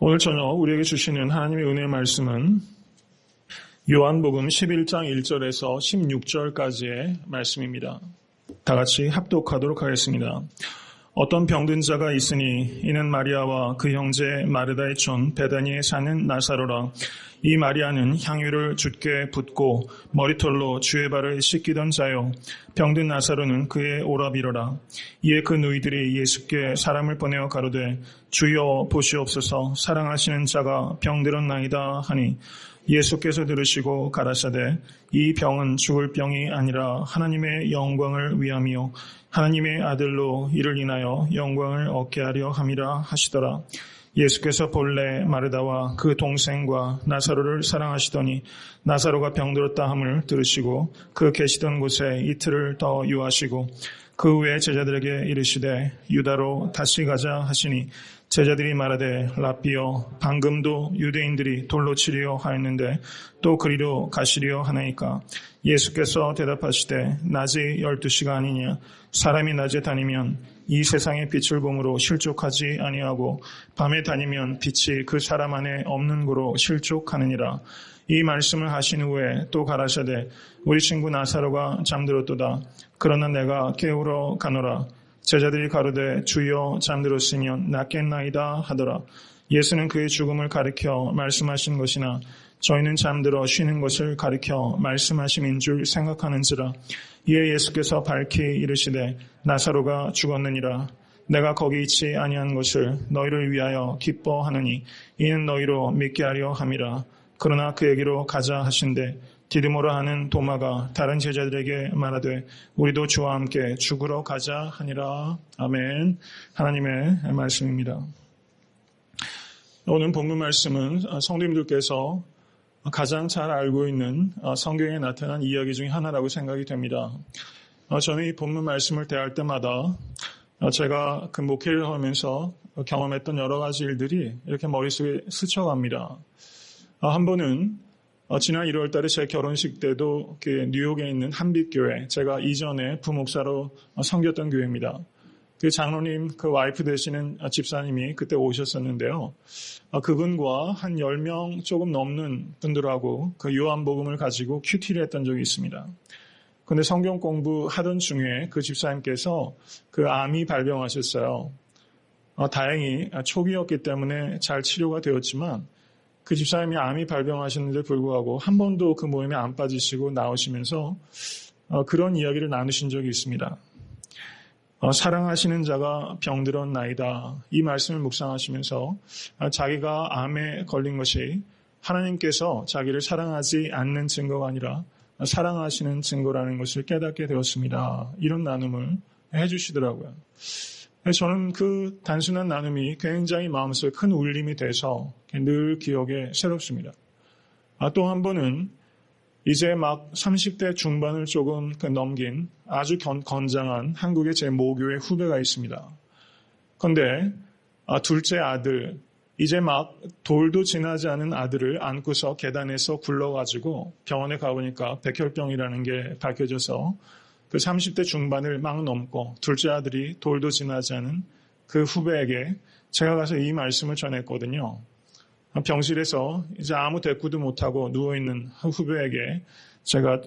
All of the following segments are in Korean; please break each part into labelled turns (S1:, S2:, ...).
S1: 오늘 저녁 우리에게 주시는 하나님의 은혜의 말씀은 요한복음 11장 1절에서 16절까지의 말씀입니다. 다 같이 합독하도록 하겠습니다. 어떤 병든 자가 있으니 이는 마리아와 그 형제 마르다의 촌 베다니에 사는 나사로라. 이 마리아는 향유를 주께 붓고 머리털로 주의 발을 씻기던 자요. 병든 나사로는 그의 오라비로라. 이에 그 누이들이 예수께 사람을 보내어 가로되 주여 보시옵소서 사랑하시는 자가 병들었나이다 하니 예수께서 들으시고 가라사대 이 병은 죽을 병이 아니라 하나님의 영광을 위함이요 하나님의 아들로 이를 인하여 영광을 얻게 하려 함이라 하시더라. 예수께서 본래 마르다와 그 동생과 나사로를 사랑하시더니 나사로가 병들었다 함을 들으시고 그 계시던 곳에 이틀을 더 유하시고 그 후에 제자들에게 이르시되 유다로 다시 가자 하시니 제자들이 말하되 랍비여 방금도 유대인들이 돌로 치려 하였는데 또 그리로 가시려 하나이까. 예수께서 대답하시되 낮이 12시가 아니냐. 사람이 낮에 다니면 이 세상의 빛을 봄으로 실족하지 아니하고 밤에 다니면 빛이 그 사람 안에 없는 고로 실족하느니라. 이 말씀을 하신 후에 또 가라사대 우리 친구 나사로가 잠들었도다. 그러나 내가 깨우러 가노라. 제자들이 가로되 주여 잠들었으면 낫겠나이다 하더라. 예수는 그의 죽음을 가리켜 말씀하신 것이나 저희는 잠들어 쉬는 것을 가리켜 말씀하심인 줄 생각하는지라. 이에 예수께서 밝히 이르시되 나사로가 죽었느니라. 내가 거기 있지 아니한 것을 너희를 위하여 기뻐하느니 이는 너희로 믿게 하려 함이라. 그러나 그에게로 가자 하신대 디드모라 하는 도마가 다른 제자들에게 말하되 우리도 주와 함께 죽으러 가자 하니라. 아멘. 하나님의 말씀입니다. 오늘 본문 말씀은 성도님들께서 가장 잘 알고 있는 성경에 나타난 이야기 중에 하나라고 생각이 됩니다. 저는 이 본문 말씀을 대할 때마다 제가 그 목회를 하면서 경험했던 여러 가지 일들이 이렇게 머릿속에 스쳐갑니다. 한 번은 지난 1월 달에 제 결혼식 때도 뉴욕에 있는 한빛교회, 제가 이전에 부목사로 섬겼던 교회입니다. 그 장로님, 그 와이프 되시는 집사님이 그때 오셨었는데요. 그분과 한 10명 조금 넘는 분들하고 그 요한복음을 가지고 큐티를 했던 적이 있습니다. 그런데 성경 공부하던 중에 그 집사님께서 그 암이 발병하셨어요. 다행히 초기였기 때문에 잘 치료가 되었지만 그 집사님이 암이 발병하셨는데 불구하고 한 번도 그 모임에 안 빠지시고 나오시면서 그런 이야기를 나누신 적이 있습니다. 사랑하시는 자가 병들었나이다. 이 말씀을 묵상하시면서 자기가 암에 걸린 것이 하나님께서 자기를 사랑하지 않는 증거가 아니라 사랑하시는 증거라는 것을 깨닫게 되었습니다. 이런 나눔을 해주시더라고요. 저는 그 단순한 나눔이 굉장히 마음속에 큰 울림이 돼서 늘 기억에 새롭습니다. 또 한 번은 이제 막 30대 중반을 조금 넘긴 아주 건장한 한국의 제 모교의 후배가 있습니다. 그런데 둘째 아들, 이제 막 돌도 지나지 않은 아들을 안고서 계단에서 굴러가지고 병원에 가보니까 백혈병이라는 게 밝혀져서 그 30대 중반을 막 넘고 둘째 아들이 돌도 지나지 않은 그 후배에게 제가 가서 이 말씀을 전했거든요. 병실에서 이제 아무 대꾸도 못하고 누워있는 후배에게 제가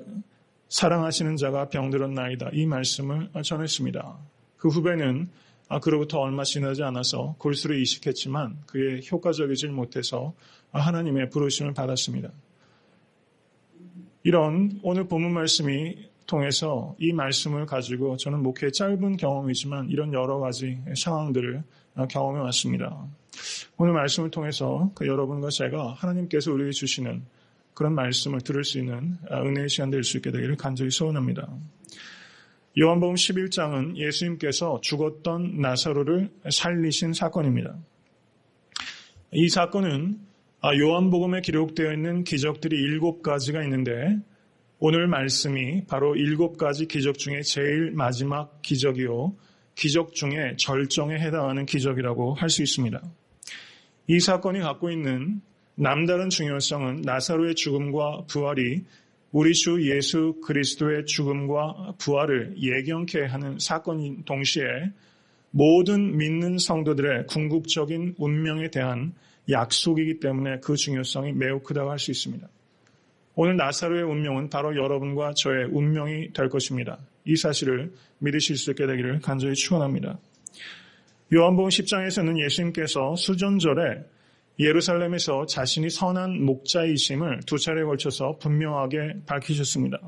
S1: 사랑하시는 자가 병들었나이다. 이 말씀을 전했습니다. 그 후배는 그로부터 얼마 지나지 않아서 골수로 이식했지만 그게 효과적이질 못해서 하나님의 부르심을 받았습니다. 이런 오늘 본문 말씀이 통해서 이 말씀을 가지고 저는 목회의 짧은 경험이지만 이런 여러 가지 상황들을 경험해 왔습니다. 오늘 말씀을 통해서 여러분과 제가 하나님께서 우리에게 주시는 그런 말씀을 들을 수 있는 은혜의 시간 될 수 있게 되기를 간절히 소원합니다. 요한복음 11장은 예수님께서 죽었던 나사로를 살리신 사건입니다. 이 사건은 요한복음에 기록되어 있는 기적들이 7가지가 있는데 오늘 말씀이 바로 7가지 기적 중에 제일 마지막 기적이요. 기적 중에 절정에 해당하는 기적이라고 할 수 있습니다. 이 사건이 갖고 있는 남다른 중요성은 나사로의 죽음과 부활이 우리 주 예수 그리스도의 죽음과 부활을 예견케 하는 사건인 동시에 모든 믿는 성도들의 궁극적인 운명에 대한 약속이기 때문에 그 중요성이 매우 크다고 할 수 있습니다. 오늘 나사로의 운명은 바로 여러분과 저의 운명이 될 것입니다. 이 사실을 믿으실 수 있게 되기를 간절히 축원합니다. 요한복음 10장에서는 예수님께서 수전절에 예루살렘에서 자신이 선한 목자이심을 두 차례에 걸쳐서 분명하게 밝히셨습니다.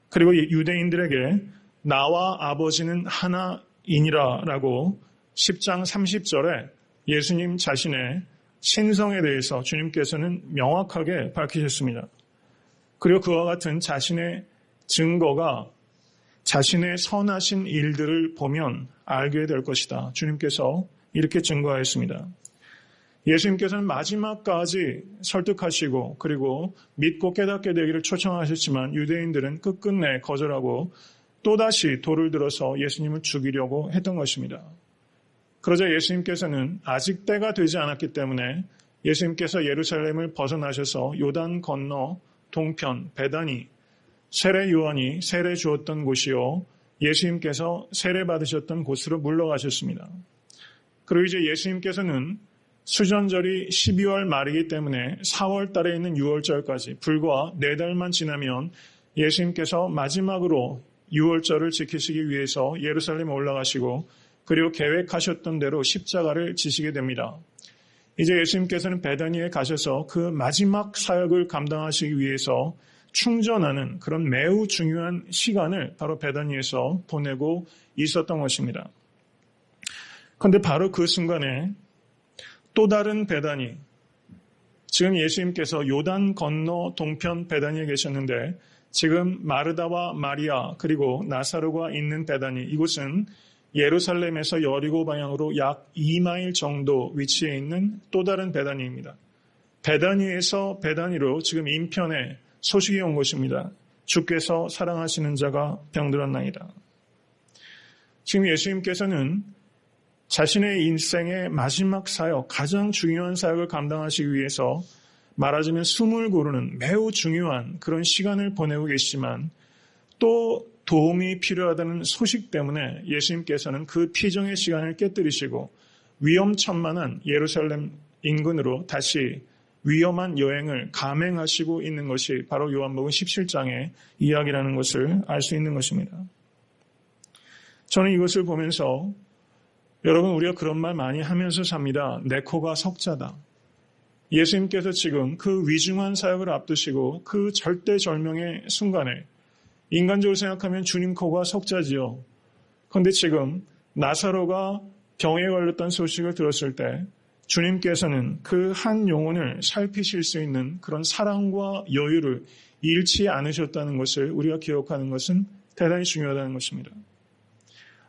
S1: 그리고 유대인들에게 나와 아버지는 하나이니라 라고 10장 30절에 예수님 자신의 신성에 대해서 주님께서는 명확하게 밝히셨습니다. 그리고 그와 같은 자신의 증거가 자신의 선하신 일들을 보면 알게 될 것이다. 주님께서 이렇게 증거하였습니다. 예수님께서는 마지막까지 설득하시고 그리고 믿고 깨닫게 되기를 초청하셨지만 유대인들은 끝끝내 거절하고 또다시 돌을 들어서 예수님을 죽이려고 했던 것입니다. 그러자 예수님께서는 아직 때가 되지 않았기 때문에 예수님께서 예루살렘을 벗어나셔서 요단 건너 동편 베다니 세례 요한이 세례 주었던 곳이요 예수님께서 세례 받으셨던 곳으로 물러가셨습니다. 그리고 이제 예수님께서는 수전절이 12월 말이기 때문에 4월 달에 있는 6월절까지 불과 4달만 지나면 예수님께서 마지막으로 6월절을 지키시기 위해서 예루살렘에 올라가시고 그리고 계획하셨던 대로 십자가를 지시게 됩니다. 이제 예수님께서는 베다니에 가셔서 그 마지막 사역을 감당하시기 위해서 충전하는 그런 매우 중요한 시간을 바로 베다니에서 보내고 있었던 것입니다. 그런데 바로 그 순간에 또 다른 베다니, 지금 예수님께서 요단 건너 동편 베다니에 계셨는데 지금 마르다와 마리아 그리고 나사로가 있는 베다니, 이곳은 예루살렘에서 여리고 방향으로 약 2마일 정도 위치해 있는 또 다른 베다니입니다. 베다니에서 베다니로 지금 인편에 소식이 온 것입니다. 주께서 사랑하시는 자가 병들었나이다. 지금 예수님께서는 자신의 인생의 마지막 사역, 가장 중요한 사역을 감당하시기 위해서 말하자면 숨을 고르는 매우 중요한 그런 시간을 보내고 계시지만 또 도움이 필요하다는 소식 때문에 예수님께서는 그 피정의 시간을 깨뜨리시고 위험천만한 예루살렘 인근으로 다시 위험한 여행을 감행하시고 있는 것이 바로 요한복음 17장의 이야기라는 것을 알 수 있는 것입니다. 저는 이것을 보면서 여러분 우리가 그런 말 많이 하면서 삽니다. 내 코가 석자다. 예수님께서 지금 그 위중한 사역을 앞두시고 그 절대절명의 순간에 인간적으로 생각하면 주님 코가 석자지요. 그런데 지금 나사로가 병에 걸렸던 소식을 들었을 때 주님께서는 그 한 영혼을 살피실 수 있는 그런 사랑과 여유를 잃지 않으셨다는 것을 우리가 기억하는 것은 대단히 중요하다는 것입니다.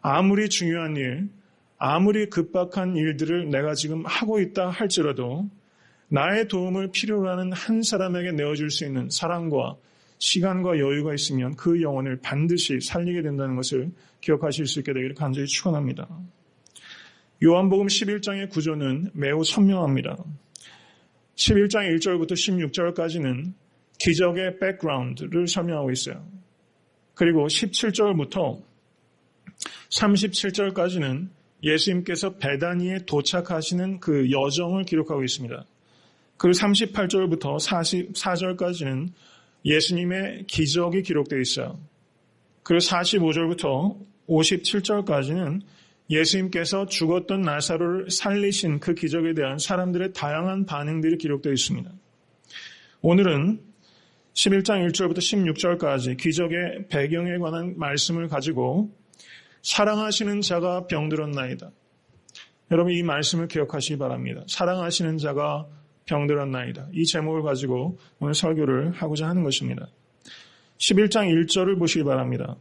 S1: 아무리 중요한 일, 아무리 급박한 일들을 내가 지금 하고 있다 할지라도 나의 도움을 필요로 하는 한 사람에게 내어줄 수 있는 사랑과 시간과 여유가 있으면 그 영혼을 반드시 살리게 된다는 것을 기억하실 수 있게 되기를 간절히 축원합니다. 요한복음 11장의 구조는 매우 선명합니다. 11장 1절부터 16절까지는 기적의 백그라운드를 설명하고 있어요. 그리고 17절부터 37절까지는 예수님께서 베다니에 도착하시는 그 여정을 기록하고 있습니다. 그리고 38절부터 44절까지는 예수님의 기적이 기록되어 있어요. 그리고 45절부터 57절까지는 예수님께서 죽었던 나사로를 살리신 그 기적에 대한 사람들의 다양한 반응들이 기록되어 있습니다. 오늘은 11장 1절부터 16절까지 기적의 배경에 관한 말씀을 가지고 사랑하시는 자가 병들었나이다. 여러분 이 말씀을 기억하시기 바랍니다. 사랑하시는 자가 병들었나이다. 이 제목을 가지고 오늘 설교를 하고자 하는 것입니다. 11장 1절을 보시기 바랍니다.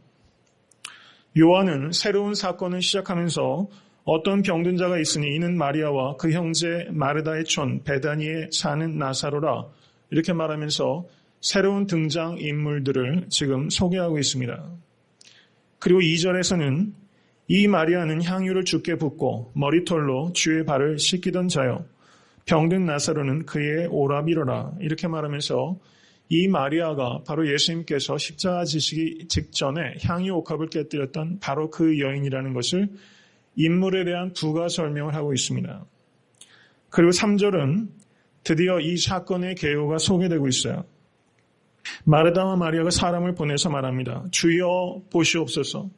S1: 요한은 새로운 사건을 시작하면서 어떤 병든 자가 있으니 이는 마리아와 그 형제 마르다의 촌 베다니에 사는 나사로라 이렇게 말하면서 새로운 등장 인물들을 지금 소개하고 있습니다. 그리고 2절에서는 이 마리아는 향유를 주께 붓고 머리털로 주의 발을 씻기던 자요 병든 나사로는 그의 오라비로라 이렇게 말하면서 이 마리아가 바로 예수님께서 십자가 지시기 직전에 향유 옥합을 깨뜨렸던 바로 그 여인이라는 것을 인물에 대한 부가 설명을 하고 있습니다. 그리고 3절은 드디어 이 사건의 개요가 소개되고 있어요. 마르다와 마리아가 사람을 보내서 말합니다. 주여 보시옵소서.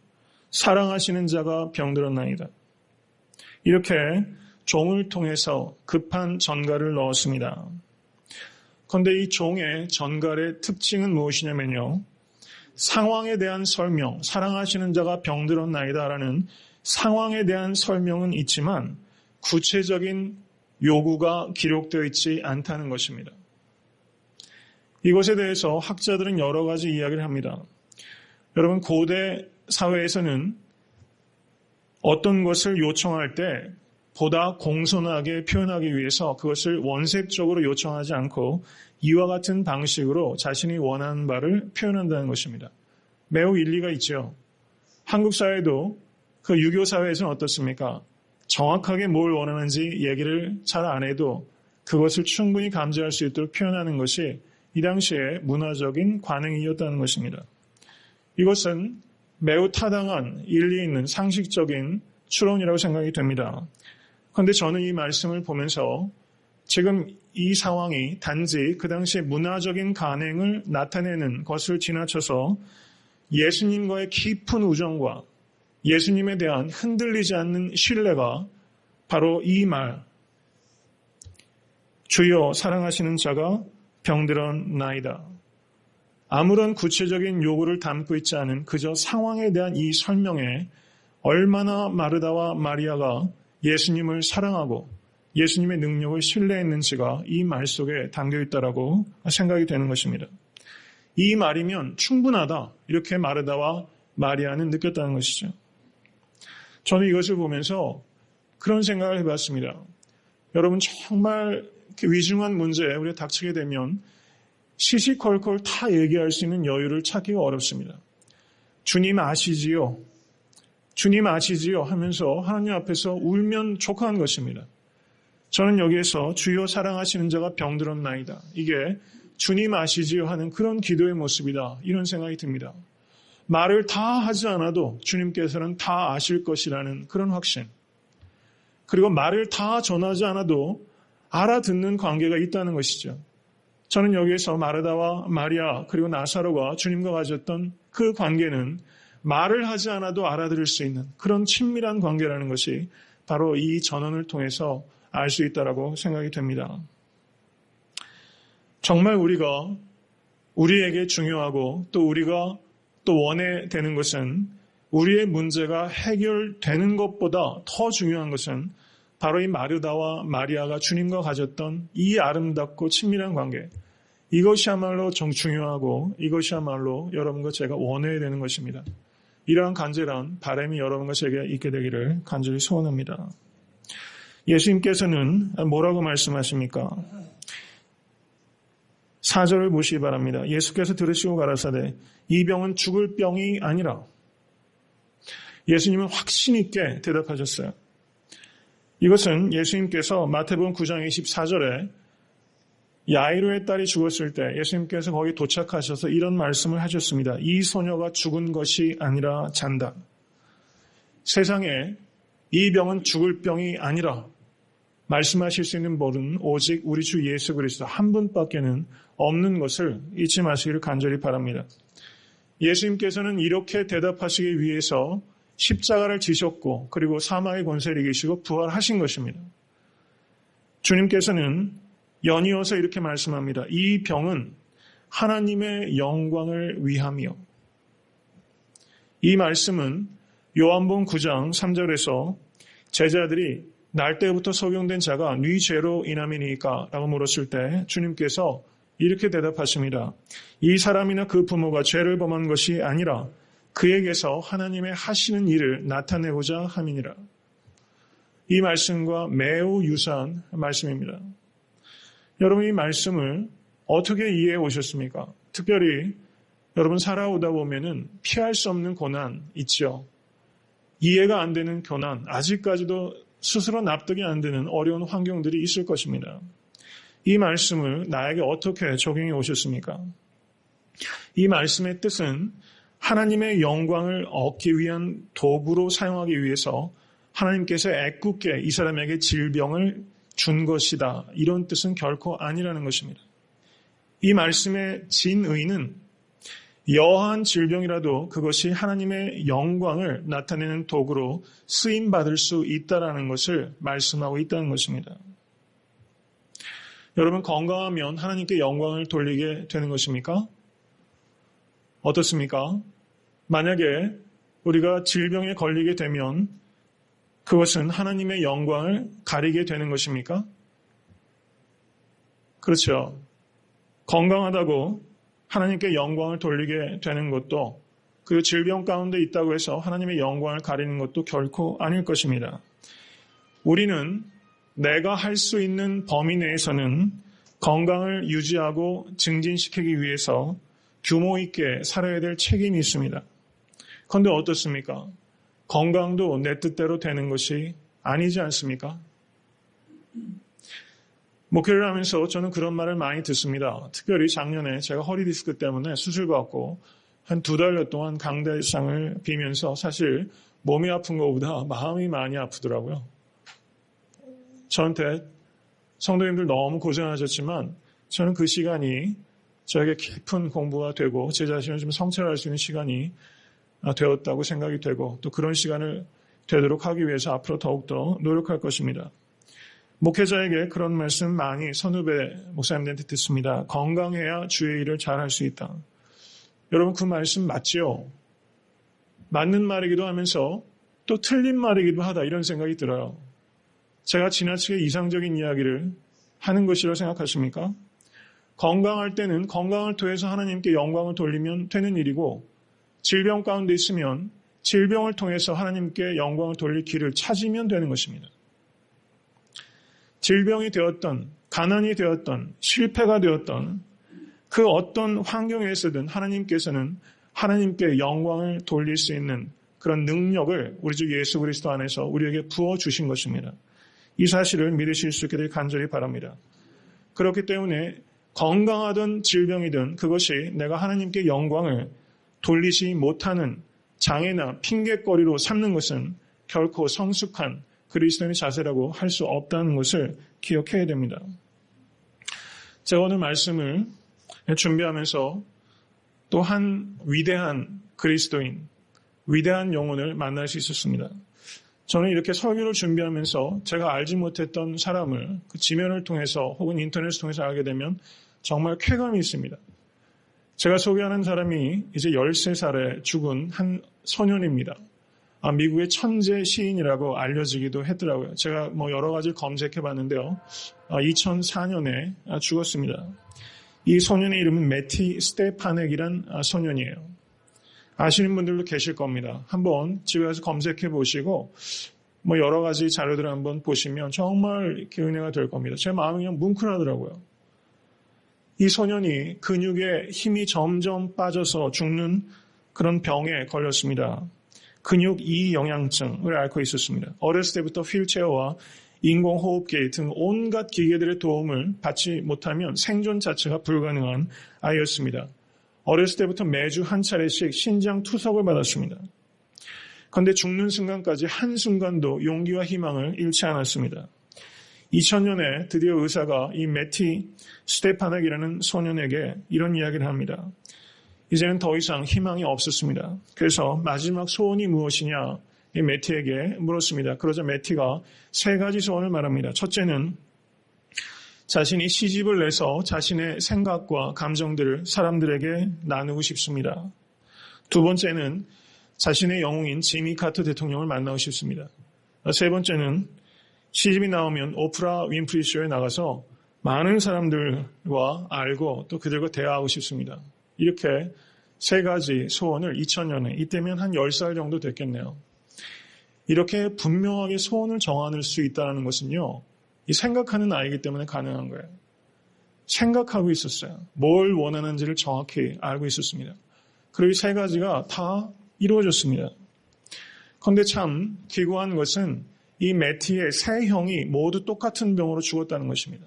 S1: 사랑하시는 자가 병들었나이다. 이렇게 종을 통해서 급한 전갈을 넣었습니다. 그런데 이 종의 전갈의 특징은 무엇이냐면요. 상황에 대한 설명, 사랑하시는 자가 병들었나이다라는 상황에 대한 설명은 있지만 구체적인 요구가 기록되어 있지 않다는 것입니다. 이것에 대해서 학자들은 여러 가지 이야기를 합니다. 여러분, 고대 사회에서는 어떤 것을 요청할 때 보다 공손하게 표현하기 위해서 그것을 원색적으로 요청하지 않고 이와 같은 방식으로 자신이 원하는 바를 표현한다는 것입니다. 매우 일리가 있죠. 한국 사회도 그 유교 사회에서는 어떻습니까? 정확하게 뭘 원하는지 얘기를 잘 안 해도 그것을 충분히 감지할 수 있도록 표현하는 것이 이 당시에 문화적인 관행이었다는 것입니다. 이것은 매우 타당한 일리 있는 상식적인 추론이라고 생각이 됩니다. 그런데 저는 이 말씀을 보면서 지금 이 상황이 단지 그 당시의 문화적인 관행을 나타내는 것을 지나쳐서 예수님과의 깊은 우정과 예수님에 대한 흔들리지 않는 신뢰가 바로 이 말, 주여 사랑하시는 자가 병들었나이다. 아무런 구체적인 요구를 담고 있지 않은 그저 상황에 대한 이 설명에 얼마나 마르다와 마리아가 예수님을 사랑하고 예수님의 능력을 신뢰했는지가 이 말 속에 담겨 있다라고 생각이 되는 것입니다. 이 말이면 충분하다. 이렇게 마르다와 마리아는 느꼈다는 것이죠. 저는 이것을 보면서 그런 생각을 해봤습니다. 여러분, 정말 위중한 문제에 우리가 닥치게 되면 시시콜콜 다 얘기할 수 있는 여유를 찾기가 어렵습니다. 주님 아시지요? 주님 아시지요? 하면서 하나님 앞에서 울면 족한 것입니다. 저는 여기에서 주여 사랑하시는 자가 병들었나이다. 이게 주님 아시지요? 하는 그런 기도의 모습이다. 이런 생각이 듭니다. 말을 다 하지 않아도 주님께서는 다 아실 것이라는 그런 확신. 그리고 말을 다 전하지 않아도 알아듣는 관계가 있다는 것이죠. 저는 여기에서 마르다와 마리아 그리고 나사로가 주님과 가졌던 그 관계는 말을 하지 않아도 알아들을 수 있는 그런 친밀한 관계라는 것이 바로 이 전언을 통해서 알 수 있다고 생각이 됩니다. 정말 우리에게 중요하고 또 우리가 또 원해되는 것은 우리의 문제가 해결되는 것보다 더 중요한 것은 바로 이 마르다와 마리아가 주님과 가졌던 이 아름답고 친밀한 관계, 이것이야말로 중요하고 이것이야말로 여러분과 제가 원해야 되는 것입니다. 이러한 간절한 바람이 여러분과 제게 있게 되기를 간절히 소원합니다. 예수님께서는 뭐라고 말씀하십니까? 4절을 보시기 바랍니다. 예수께서 들으시고 가라사대 이 병은 죽을 병이 아니라. 예수님은 확신 있게 대답하셨어요. 이것은 예수님께서 마태복음 9장 24절에 야이로의 딸이 죽었을 때 예수님께서 거기 도착하셔서 이런 말씀을 하셨습니다. 이 소녀가 죽은 것이 아니라 잔다. 세상에 이 병은 죽을 병이 아니라 말씀하실 수 있는 분은 오직 우리 주 예수 그리스도 한 분밖에는 없는 것을 잊지 마시기를 간절히 바랍니다. 예수님께서는 이렇게 대답하시기 위해서 십자가를 지셨고 그리고 사망의 권세를 이기시고 부활하신 것입니다. 주님께서는 연이어서 이렇게 말씀합니다. 이 병은 하나님의 영광을 위함이요. 이 말씀은 요한복음 9장 3절에서 제자들이 날 때부터 소경된 자가 네 죄로 인함이니까 라고 물었을 때 주님께서 이렇게 대답하십니다. 이 사람이나 그 부모가 죄를 범한 것이 아니라 그에게서 하나님의 하시는 일을 나타내고자 함이니라. 이 말씀과 매우 유사한 말씀입니다. 여러분, 이 말씀을 어떻게 이해해 오셨습니까? 특별히 여러분 살아오다 보면은 피할 수 없는 고난 있죠. 이해가 안 되는 고난, 아직까지도 스스로 납득이 안 되는 어려운 환경들이 있을 것입니다. 이 말씀을 나에게 어떻게 적용해 오셨습니까? 이 말씀의 뜻은 하나님의 영광을 얻기 위한 도구로 사용하기 위해서 하나님께서 애꿎게 이 사람에게 질병을 준 것이다. 이런 뜻은 결코 아니라는 것입니다. 이 말씀의 진의는 여한 질병이라도 그것이 하나님의 영광을 나타내는 도구로 쓰임받을 수 있다는 것을 말씀하고 있다는 것입니다. 여러분, 건강하면 하나님께 영광을 돌리게 되는 것입니까? 어떻습니까? 만약에 우리가 질병에 걸리게 되면 그것은 하나님의 영광을 가리게 되는 것입니까? 그렇죠. 건강하다고 하나님께 영광을 돌리게 되는 것도 그 질병 가운데 있다고 해서 하나님의 영광을 가리는 것도 결코 아닐 것입니다. 우리는 내가 할 수 있는 범위 내에서는 건강을 유지하고 증진시키기 위해서 규모 있게 살아야 될 책임이 있습니다. 그런데 어떻습니까? 건강도 내 뜻대로 되는 것이 아니지 않습니까? 목회를 하면서 저는 그런 말을 많이 듣습니다. 특별히 작년에 제가 허리 디스크 때문에 수술받고 한 2달 동안 강대상을 비면서 사실 몸이 아픈 것보다 마음이 많이 아프더라고요. 저한테 성도님들 너무 고생하셨지만 저는 그 시간이 저에게 깊은 공부가 되고 제 자신을 좀 성찰할 수 있는 시간이 되었다고 생각이 되고 또 그런 시간을 되도록 하기 위해서 앞으로 더욱더 노력할 것입니다. 목회자에게 그런 말씀 많이 선후배 목사님들한테 듣습니다. 건강해야 주의 일을 잘할 수 있다. 여러분, 그 말씀 맞지요? 맞는 말이기도 하면서 또 틀린 말이기도 하다, 이런 생각이 들어요. 제가 지나치게 이상적인 이야기를 하는 것이라고 생각하십니까? 건강할 때는 건강을 통해서 하나님께 영광을 돌리면 되는 일이고, 질병 가운데 있으면 질병을 통해서 하나님께 영광을 돌릴 길을 찾으면 되는 것입니다. 질병이 되었던, 가난이 되었던, 실패가 되었던 그 어떤 환경에서든 하나님께서는 하나님께 영광을 돌릴 수 있는 그런 능력을 우리 주 예수 그리스도 안에서 우리에게 부어주신 것입니다. 이 사실을 믿으실 수 있게 될 간절히 바랍니다. 그렇기 때문에 건강하든 질병이든 그것이 내가 하나님께 영광을 돌리지 못하는 장애나 핑계거리로 삼는 것은 결코 성숙한 그리스도인의 자세라고 할 수 없다는 것을 기억해야 됩니다. 제가 오늘 말씀을 준비하면서 또 한 위대한 그리스도인, 위대한 영혼을 만날 수 있었습니다. 저는 이렇게 설교를 준비하면서 제가 알지 못했던 사람을 그 지면을 통해서 혹은 인터넷을 통해서 알게 되면 정말 쾌감이 있습니다. 제가 소개하는 사람이 이제 13살에 죽은 한 소년입니다. 미국의 천재 시인이라고 알려지기도 했더라고요. 제가 여러 가지를 검색해 봤는데요. 2004년에 죽었습니다. 이 소년의 이름은 매티 스테파넥이란 소년이에요. 아시는 분들도 계실 겁니다. 한번 집에 가서 검색해 보시고 여러 가지 자료들을 한번 보시면 정말 이렇게 은혜가 될 겁니다. 제 마음이 그냥 뭉클하더라고요. 이 소년이 근육에 힘이 점점 빠져서 죽는 그런 병에 걸렸습니다. 근육 이영양증을 앓고 있었습니다. 어렸을 때부터 휠체어와 인공호흡기 등 온갖 기계들의 도움을 받지 못하면 생존 자체가 불가능한 아이였습니다. 어렸을 때부터 매주 한 차례씩 신장 투석을 받았습니다. 그런데 죽는 순간까지 한순간도 용기와 희망을 잃지 않았습니다. 2000년에 드디어 의사가 이 매티 스테파넥이라는 소년에게 이런 이야기를 합니다. 이제는 더 이상 희망이 없었습니다. 그래서 마지막 소원이 무엇이냐 이 매티에게 물었습니다. 그러자 매티가 3가지 소원을 말합니다. 첫째는 자신이 시집을 내서 자신의 생각과 감정들을 사람들에게 나누고 싶습니다. 2번째는 자신의 영웅인 지미 카터 대통령을 만나고 싶습니다. 3번째는 시집이 나오면 오프라 윈프리 쇼에 나가서 많은 사람들과 알고 또 그들과 대화하고 싶습니다. 이렇게 3가지 소원을 2000년에, 이때면 한 10살 정도 됐겠네요. 이렇게 분명하게 소원을 정할 수 있다는 것은요, 이 생각하는 아이이기 때문에 가능한 거예요. 생각하고 있었어요. 뭘 원하는지를 정확히 알고 있었습니다. 그리고 이 3가지가 다 이루어졌습니다. 그런데 참 기구한 것은 이 매티의 3형이 모두 똑같은 병으로 죽었다는 것입니다.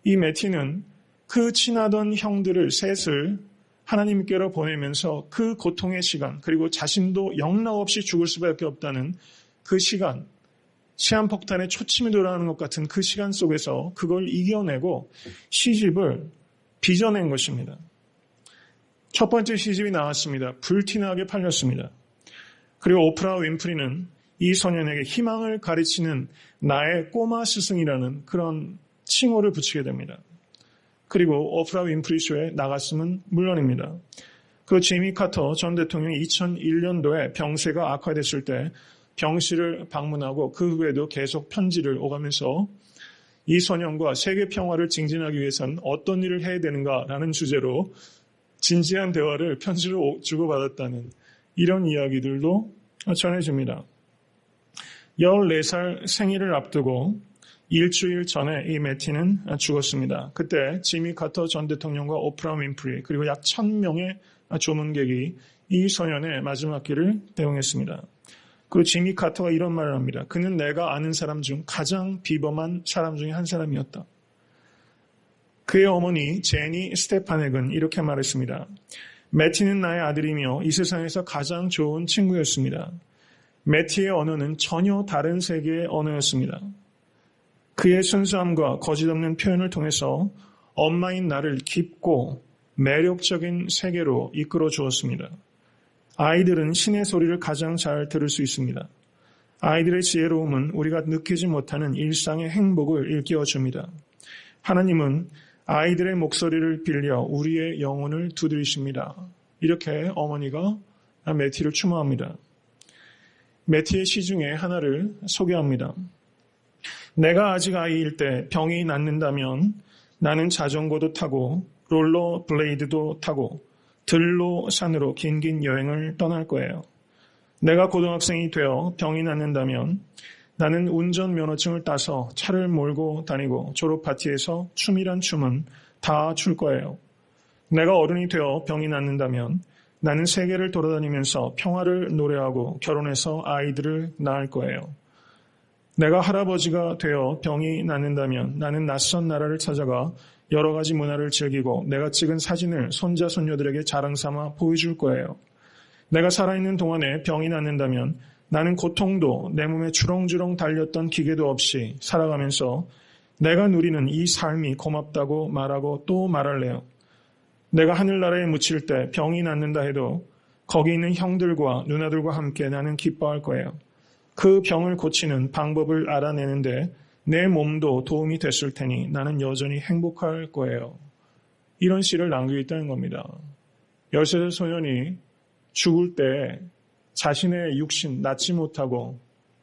S1: 이 매티는 그 친하던 형들을 셋을 하나님께로 보내면서 그 고통의 시간, 그리고 자신도 영락없이 죽을 수밖에 없다는 그 시간, 시한폭탄에 초침이 돌아가는 것 같은 그 시간 속에서 그걸 이겨내고 시집을 빚어낸 것입니다. 첫 번째 시집이 나왔습니다. 불티나게 팔렸습니다. 그리고 오프라 윈프리는 이 소년에게 희망을 가르치는 나의 꼬마 스승이라는 그런 칭호를 붙이게 됩니다. 그리고 오프라 윈프리 쇼에 나갔으면 물론입니다. 그 지미 카터 전 대통령이 2001년도에 병세가 악화됐을 때 병실을 방문하고 그 후에도 계속 편지를 오가면서 이 소년과 세계 평화를 증진하기 위해서는 어떤 일을 해야 되는가라는 주제로 진지한 대화를 편지로 주고받았다는 이런 이야기들도 전해집니다. 14살 생일을 앞두고 일주일 전에 이 매티는 죽었습니다. 그때 지미 카터 전 대통령과 오프라 윈프리 그리고 약 1000명의 조문객이 이 소년의 마지막 길을 대응했습니다. 그리고 지미 카터가 이런 말을 합니다. 그는 내가 아는 사람 중 가장 비범한 사람 중에 한 사람이었다. 그의 어머니 제니 스테파넥은 이렇게 말했습니다. 매티는 나의 아들이며 이 세상에서 가장 좋은 친구였습니다. 매티의 언어는 전혀 다른 세계의 언어였습니다. 그의 순수함과 거짓없는 표현을 통해서 엄마인 나를 깊고 매력적인 세계로 이끌어 주었습니다. 아이들은 신의 소리를 가장 잘 들을 수 있습니다. 아이들의 지혜로움은 우리가 느끼지 못하는 일상의 행복을 일깨워줍니다. 하나님은 아이들의 목소리를 빌려 우리의 영혼을 두드리십니다. 이렇게 어머니가 매티를 추모합니다. 매티의 시 중에 하나를 소개합니다. 내가 아직 아이일 때 병이 낫는다면 나는 자전거도 타고 롤러 블레이드도 타고 들로 산으로 긴 여행을 떠날 거예요. 내가 고등학생이 되어 병이 낫는다면 나는 운전면허증을 따서 차를 몰고 다니고 졸업 파티에서 춤이란 춤은 다 출 거예요. 내가 어른이 되어 병이 낫는다면 나는 세계를 돌아다니면서 평화를 노래하고 결혼해서 아이들을 낳을 거예요. 내가 할아버지가 되어 병이 낫는다면 나는 낯선 나라를 찾아가 여러 가지 문화를 즐기고 내가 찍은 사진을 손자, 손녀들에게 자랑삼아 보여줄 거예요. 내가 살아있는 동안에 병이 낫는다면 나는 고통도 내 몸에 주렁주렁 달렸던 기계도 없이 살아가면서 내가 누리는 이 삶이 고맙다고 말하고 또 말할래요. 내가 하늘나라에 묻힐 때 병이 낫는다 해도 거기 있는 형들과 누나들과 함께 나는 기뻐할 거예요. 그 병을 고치는 방법을 알아내는데 내 몸도 도움이 됐을 테니 나는 여전히 행복할 거예요. 이런 시를 남기고 있다는 겁니다. 13살 소년이 죽을 때 자신의 육신 낫지 못하고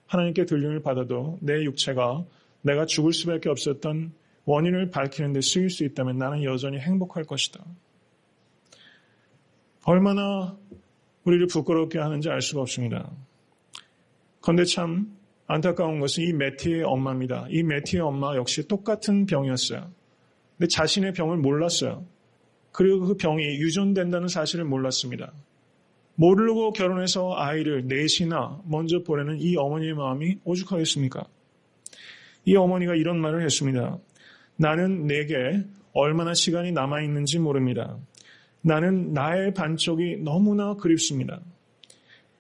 S1: 하나님께 들림을 받아도 내 육체가 내가 죽을 수밖에 없었던 원인을 밝히는 데 쓰일 수 있다면 나는 여전히 행복할 것이다. 얼마나 우리를 부끄럽게 하는지 알 수가 없습니다. 그런데 참 안타까운 것은 이 매티의 엄마입니다. 이 매티의 엄마 역시 똑같은 병이었어요. 근데 자신의 병을 몰랐어요. 그리고 그 병이 유전된다는 사실을 몰랐습니다. 모르고 결혼해서 아이를 넷이나 먼저 보내는 이 어머니의 마음이 오죽하겠습니까? 이 어머니가 이런 말을 했습니다. 나는 내게 얼마나 시간이 남아있는지 모릅니다. 나는 나의 반쪽이 너무나 그립습니다.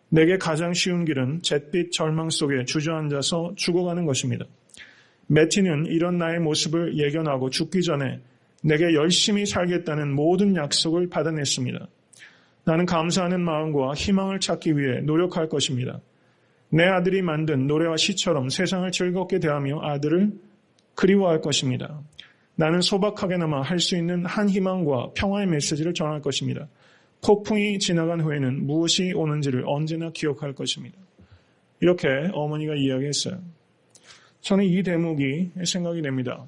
S1: 내게 가장 쉬운 길은 잿빛 절망 속에 주저앉아서 죽어가는 것입니다. 매티는 이런 나의 모습을 예견하고 죽기 전에 내게 열심히 살겠다는 모든 약속을 받아냈습니다. 나는 감사하는 마음과 희망을 찾기 위해 노력할 것입니다. 내 아들이 만든 노래와 시처럼 세상을 즐겁게 대하며 아들을 그리워할 것입니다. 나는 소박하게나마 할 수 있는 한 희망과 평화의 메시지를 전할 것입니다. 폭풍이 지나간 후에는 무엇이 오는지를 언제나 기억할 것입니다. 이렇게 어머니가 이야기했어요. 저는 이 대목이 생각이 됩니다.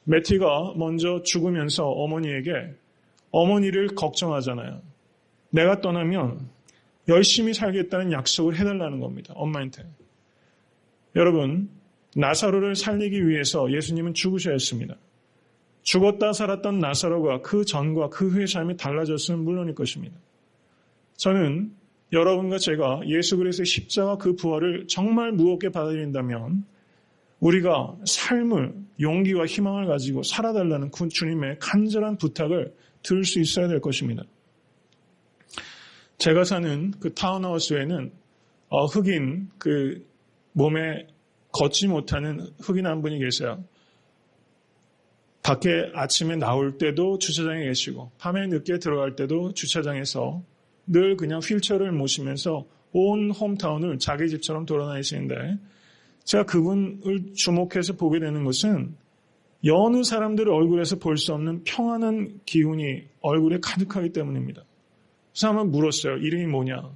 S1: 매티가 먼저 죽으면서 어머니에게 어머니를 걱정하잖아요. 내가 떠나면 열심히 살겠다는 약속을 해달라는 겁니다. 엄마한테. 여러분, 나사로를 살리기 위해서 예수님은 죽으셔야 했습니다. 죽었다 살았던 나사로가 그 전과 그 후의 삶이 달라졌으면 물론일 것입니다. 저는 여러분과 제가 예수 그리스도의 십자가 그 부활을 정말 무겁게 받아들인다면 우리가 삶을 용기와 희망을 가지고 살아달라는 주님의 간절한 부탁을 들을 수 있어야 될 것입니다. 제가 사는 그 타운하우스에는 흑인 그 몸에 걷지 못하는 흑인 한 분이 계세요. 밖에 아침에 나올 때도 주차장에 계시고 밤에 늦게 들어갈 때도 주차장에서 늘 그냥 휠체어를 모시면서 온 홈타운을 자기 집처럼 돌아다니시는데 제가 그분을 주목해서 보게 되는 것은 여느 사람들의 얼굴에서 볼 수 없는 평안한 기운이 얼굴에 가득하기 때문입니다. 그래서 한번 물었어요. 이름이 뭐냐?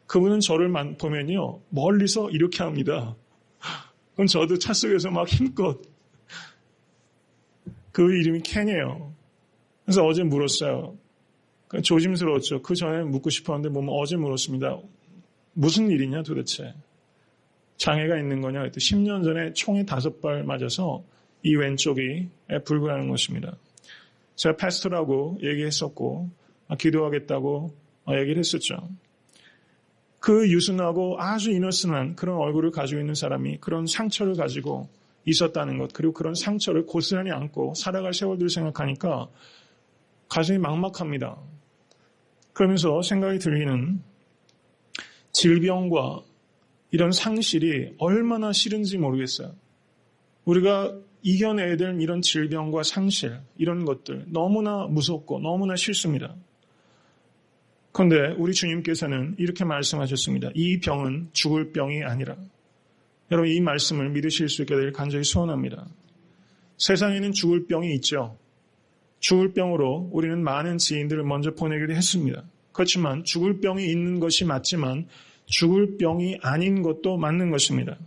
S1: 그분은 저를 보면요. 멀리서 이렇게 합니다. 그럼 저도 차 속에서 막 힘껏 그 이름이 켄이에요. 그래서 어제 물었어요. 조심스러웠죠. 그 전에 묻고 싶었는데 어제 물었습니다. 무슨 일이냐 도대체. 장애가 있는 거냐? 10년 전에 총에 5발 맞아서 이 왼쪽이 불구하는 것입니다. 제가 패스터라고 얘기했었고 기도하겠다고 얘기를 했었죠. 그 유순하고 아주 이너스한 그런 얼굴을 가지고 있는 사람이 그런 상처를 가지고 있었다는 것, 그리고 그런 상처를 고스란히 안고 살아갈 세월들을 생각하니까 가슴이 막막합니다. 그러면서 생각이 들기는 질병과 이런 상실이 얼마나 싫은지 모르겠어요. 우리가 이겨내야 될 이런 질병과 상실, 이런 것들 너무나 무섭고 너무나 싫습니다. 그런데 우리 주님께서는 이렇게 말씀하셨습니다. 이 병은 죽을 병이 아니라. 여러분 이 말씀을 믿으실 수 있게 되길 간절히 소원합니다. 세상에는 죽을 병이 있죠. 죽을 병으로 우리는 많은 지인들을 먼저 보내기도 했습니다. 그렇지만 죽을 병이 있는 것이 맞지만 죽을 병이 아닌 것도 맞는 것입니다.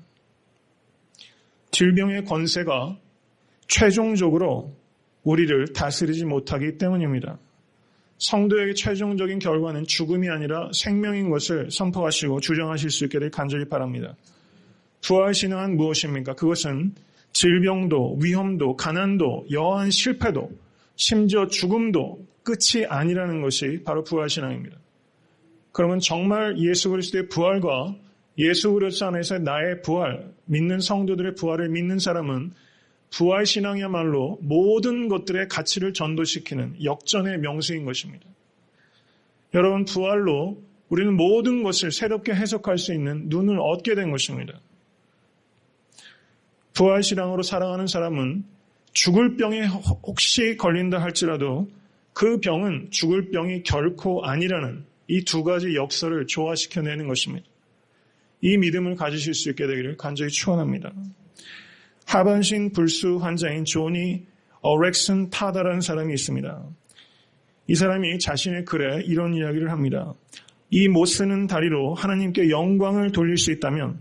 S1: 질병의 권세가 최종적으로 우리를 다스리지 못하기 때문입니다. 성도에게 최종적인 결과는 죽음이 아니라 생명인 것을 선포하시고 주장하실 수 있게 될 간절히 바랍니다. 부활신앙은 무엇입니까? 그것은 질병도, 위험도, 가난도, 여한 실패도, 심지어 죽음도 끝이 아니라는 것이 바로 부활신앙입니다. 그러면 정말 예수 그리스도의 부활과 예수 그리스도 안에서 나의 부활, 믿는 성도들의 부활을 믿는 사람은 부활신앙이야말로 모든 것들의 가치를 전도시키는 역전의 명수인 것입니다. 여러분 부활로 우리는 모든 것을 새롭게 해석할 수 있는 눈을 얻게 된 것입니다. 부활신앙으로 살아가는 사람은 죽을 병에 혹시 걸린다 할지라도 그 병은 죽을 병이 결코 아니라는 이 두 가지 역설을 조화시켜내는 것입니다. 이 믿음을 가지실 수 있게 되기를 간절히 축원합니다. 하반신 불수 환자인 조니 어렉슨 타다라는 사람이 있습니다. 이 사람이 자신의 글에 이런 이야기를 합니다. 이 못 쓰는 다리로 하나님께 영광을 돌릴 수 있다면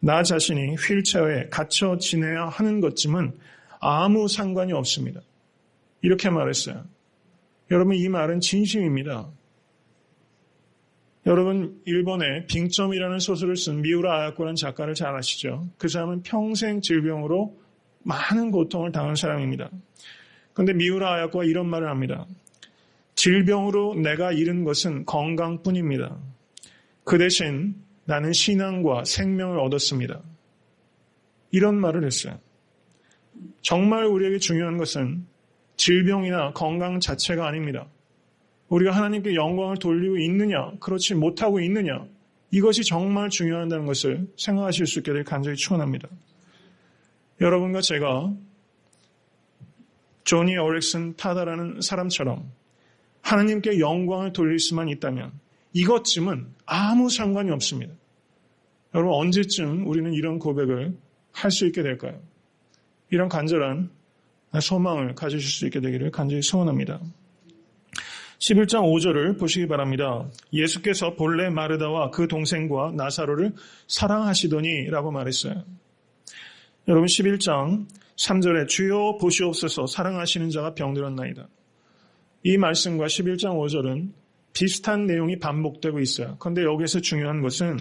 S1: 나 자신이 휠체어에 갇혀 지내야 하는 것쯤은 아무 상관이 없습니다. 이렇게 말했어요. 여러분 이 말은 진심입니다. 여러분 일본의 빙점이라는 소설을 쓴 미우라 아야코라는 작가를 잘 아시죠? 그 사람은 평생 질병으로 많은 고통을 당한 사람입니다. 그런데 미우라 아야코가 이런 말을 합니다. 질병으로 내가 잃은 것은 건강뿐입니다. 그 대신 나는 신앙과 생명을 얻었습니다. 이런 말을 했어요. 정말 우리에게 중요한 것은 질병이나 건강 자체가 아닙니다. 우리가 하나님께 영광을 돌리고 있느냐, 그렇지 못하고 있느냐, 이것이 정말 중요하다는 것을 생각하실 수 있게 될 간절히 축원합니다. 여러분과 제가 조니 어렉슨 타다라는 사람처럼 하나님께 영광을 돌릴 수만 있다면 이것쯤은 아무 상관이 없습니다. 여러분 언제쯤 우리는 이런 고백을 할 수 있게 될까요? 이런 간절한 소망을 가지실 수 있게 되기를 간절히 소원합니다. 11장 5절을 보시기 바랍니다. 예수께서 본래 마르다와 그 동생과 나사로를 사랑하시더니 라고 말했어요. 여러분 11장 3절에 주여 보시옵소서 사랑하시는 자가 병들었나이다. 이 말씀과 11장 5절은 비슷한 내용이 반복되고 있어요. 그런데 여기서 중요한 것은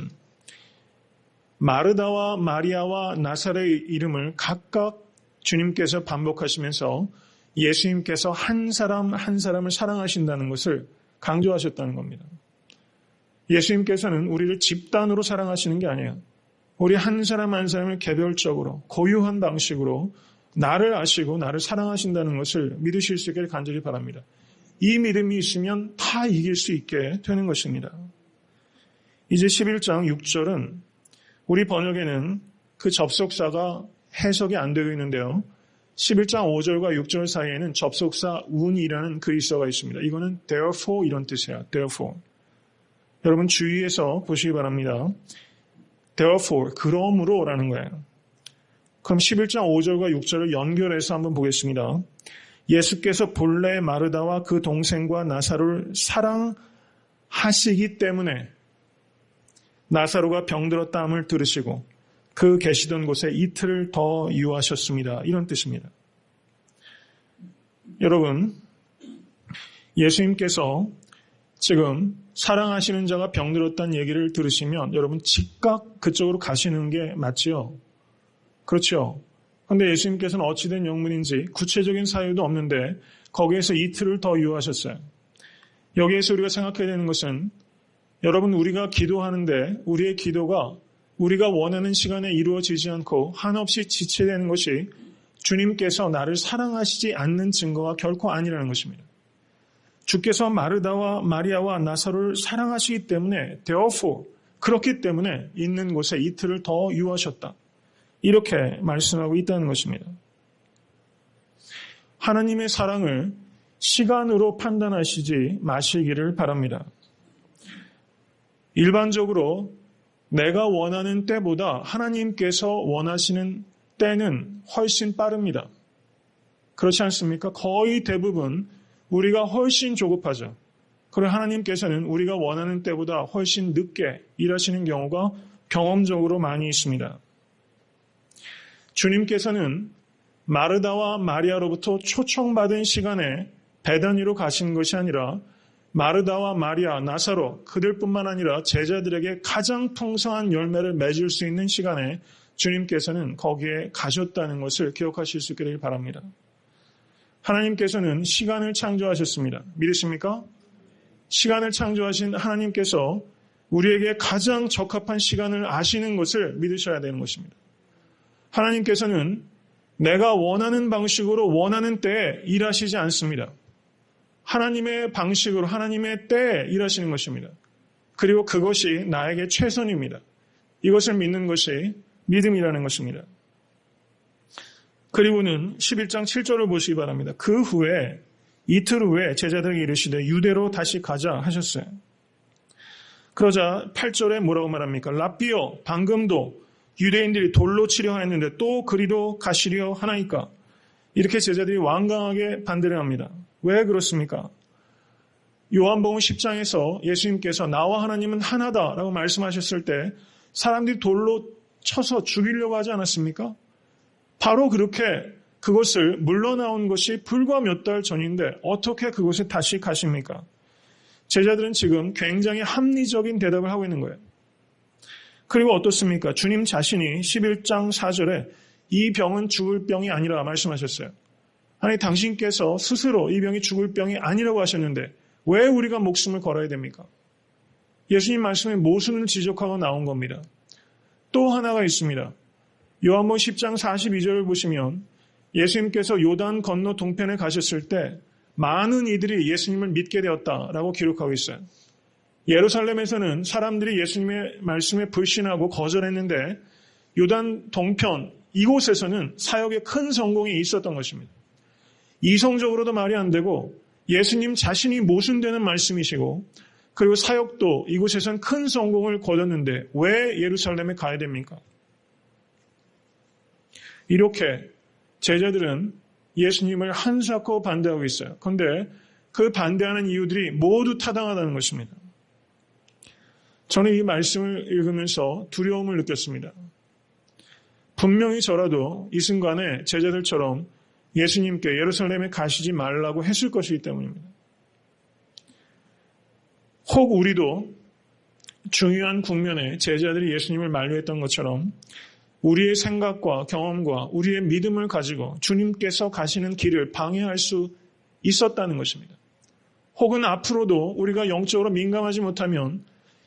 S1: 마르다와 마리아와 나사로의 이름을 각각 주님께서 반복하시면서 예수님께서 한 사람 한 사람을 사랑하신다는 것을 강조하셨다는 겁니다. 예수님께서는 우리를 집단으로 사랑하시는 게 아니에요. 우리 한 사람 한 사람을 개별적으로 고유한 방식으로 나를 아시고 나를 사랑하신다는 것을 믿으실 수 있기를 간절히 바랍니다. 이 믿음이 있으면 다 이길 수 있게 되는 것입니다. 이제 11장 6절은 우리 번역에는 그 접속사가 해석이 안 되고 있는데요. 11장 5절과 6절 사이에는 접속사 운이라는 그리스어가 있습니다. 이거는 therefore 이런 뜻이에요. therefore. 여러분 주의해서 보시기 바랍니다. therefore, 그러므로라는 거예요. 그럼 11장 5절과 6절을 연결해서 한번 보겠습니다. 예수께서 본래 마르다와 그 동생과 나사로를 사랑하시기 때문에 나사로가 병들었다함을 들으시고 그 계시던 곳에 이틀을 더 유하셨습니다. 이런 뜻입니다. 여러분, 예수님께서 지금 사랑하시는 자가 병들었다는 얘기를 들으시면 여러분 즉각 그쪽으로 가시는 게 맞지요? 그렇죠? 그런데 예수님께서는 어찌된 영문인지 구체적인 사유도 없는데 거기에서 이틀을 더 유하셨어요. 여기에서 우리가 생각해야 되는 것은 여러분 우리가 기도하는데 우리의 기도가 우리가 원하는 시간에 이루어지지 않고 한없이 지체되는 것이 주님께서 나를 사랑하시지 않는 증거가 결코 아니라는 것입니다. 주께서 마르다와 마리아와 나사로를 사랑하시기 때문에 therefore 그렇기 때문에 있는 곳에 이틀을 더 유하셨다. 이렇게 말씀하고 있다는 것입니다. 하나님의 사랑을 시간으로 판단하시지 마시기를 바랍니다. 일반적으로 내가 원하는 때보다 하나님께서 원하시는 때는 훨씬 빠릅니다. 그렇지 않습니까? 거의 대부분 우리가 훨씬 조급하죠. 그리고 하나님께서는 우리가 원하는 때보다 훨씬 늦게 일하시는 경우가 경험적으로 많이 있습니다. 주님께서는 마르다와 마리아로부터 초청받은 시간에 베다니로 가신 것이 아니라 마르다와 마리아, 나사로 그들뿐만 아니라 제자들에게 가장 풍성한 열매를 맺을 수 있는 시간에 주님께서는 거기에 가셨다는 것을 기억하실 수 있기를 바랍니다. 하나님께서는 시간을 창조하셨습니다. 믿으십니까? 시간을 창조하신 하나님께서 우리에게 가장 적합한 시간을 아시는 것을 믿으셔야 되는 것입니다. 하나님께서는 내가 원하는 방식으로 원하는 때에 일하시지 않습니다. 하나님의 방식으로 하나님의 때에 일하시는 것입니다. 그리고 그것이 나에게 최선입니다. 이것을 믿는 것이 믿음이라는 것입니다. 그리고는 11장 7절을 보시기 바랍니다. 그 후에 이틀 후에 제자들에게 이르시되 유대로 다시 가자 하셨어요. 그러자 8절에 뭐라고 말합니까? 랍비여 방금도 유대인들이 돌로 치려 했는데 또 그리로 가시려 하나이까? 이렇게 제자들이 완강하게 반대를 합니다. 왜 그렇습니까? 요한복음 10장에서 예수님께서 나와 하나님은 하나다라고 말씀하셨을 때 사람들이 돌로 쳐서 죽이려고 하지 않았습니까? 바로 그렇게 그것을 물러나온 것이 불과 몇 달 전인데 어떻게 그곳에 다시 가십니까? 제자들은 지금 굉장히 합리적인 대답을 하고 있는 거예요. 그리고 어떻습니까? 주님 자신이 11장 4절에 이 병은 죽을 병이 아니라 말씀하셨어요. 아니 당신께서 스스로 이 병이 죽을 병이 아니라고 하셨는데 왜 우리가 목숨을 걸어야 됩니까? 예수님 말씀에 모순을 지적하고 나온 겁니다. 또 하나가 있습니다. 요한복음 10장 42절을 보시면 예수님께서 요단 건너 동편에 가셨을 때 많은 이들이 예수님을 믿게 되었다라고 기록하고 있어요. 예루살렘에서는 사람들이 예수님의 말씀에 불신하고 거절했는데 요단 동편 이곳에서는 사역에 큰 성공이 있었던 것입니다. 이성적으로도 말이 안 되고 예수님 자신이 모순되는 말씀이시고 그리고 사역도 이곳에서는 큰 성공을 거뒀는데 왜 예루살렘에 가야 됩니까? 이렇게 제자들은 예수님을 한사코 반대하고 있어요. 그런데 그 반대하는 이유들이 모두 타당하다는 것입니다. 저는 이 말씀을 읽으면서 두려움을 느꼈습니다. 분명히 저라도 이 순간에 제자들처럼 예수님께 예루살렘에 가시지 말라고 했을 것이기 때문입니다. 혹 우리도 중요한 국면에 제자들이 예수님을 만류했던 것처럼 우리의 생각과 경험과 우리의 믿음을 가지고 주님께서 가시는 길을 방해할 수 있었다는 것입니다. 혹은 앞으로도 우리가 영적으로 민감하지 못하면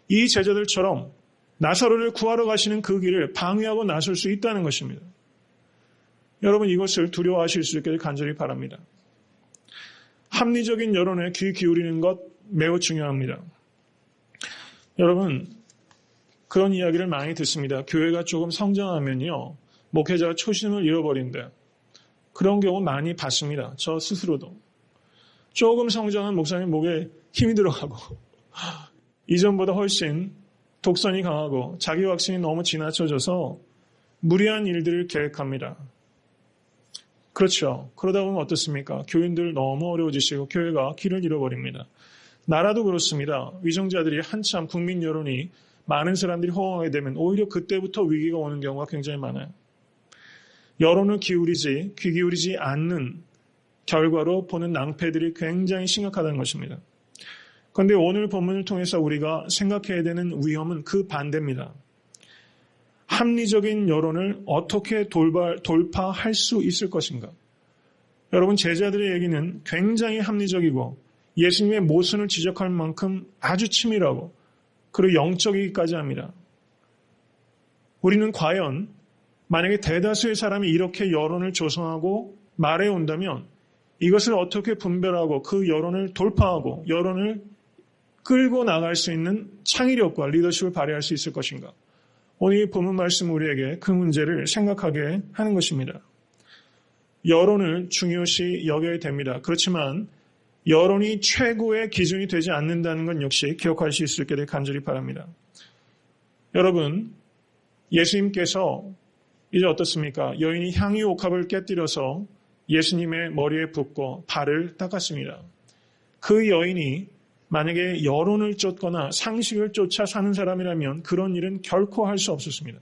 S1: 이 제자들처럼 나사로를 구하러 가시는 그 길을 방해하고 나설 수 있다는 것입니다. 여러분 이것을 두려워하실 수 있기를 간절히 바랍니다. 합리적인 여론에 귀 기울이는 것 매우 중요합니다. 여러분 그런 이야기를 많이 듣습니다. 교회가 조금 성장하면요, 목회자가 초심을 잃어버린대. 그런 경우 많이 봤습니다. 저 스스로도. 조금 성장한 목사님 목에 힘이 들어가고 이전보다 훨씬 독선이 강하고 자기 확신이 너무 지나쳐져서 무리한 일들을 계획합니다. 그렇죠. 그러다 보면 어떻습니까? 교인들 너무 어려워지시고 교회가 길을 잃어버립니다. 나라도 그렇습니다. 위정자들이 한참 국민 여론이 많은 사람들이 호응하게 되면 오히려 그때부터 위기가 오는 경우가 굉장히 많아요. 여론을 귀 기울이지 않는 결과로 보는 낭패들이 굉장히 심각하다는 것입니다. 그런데 오늘 본문을 통해서 우리가 생각해야 되는 위험은 그 반대입니다. 합리적인 여론을 어떻게 돌파할 수 있을 것인가? 여러분, 제자들의 얘기는 굉장히 합리적이고 예수님의 모순을 지적할 만큼 아주 치밀하고 그리고 영적이기까지 합니다. 우리는 과연 만약에 대다수의 사람이 이렇게 여론을 조성하고 말해 온다면 이것을 어떻게 분별하고 그 여론을 돌파하고 여론을 끌고 나갈 수 있는 창의력과 리더십을 발휘할 수 있을 것인가? 오늘 이 본문 말씀 우리에게 그 문제를 생각하게 하는 것입니다. 여론을 중요시 여겨야 됩니다. 그렇지만 여론이 최고의 기준이 되지 않는다는 건 역시 기억할 수 있을 게 간절히 바랍니다. 여러분, 예수님께서 이제 어떻습니까? 여인이 향유 옥합을 깨뜨려서 예수님의 머리에 붓고 발을 닦았습니다. 그 여인이 만약에 여론을 쫓거나 상식을 쫓아 사는 사람이라면 그런 일은 결코 할 수 없었습니다.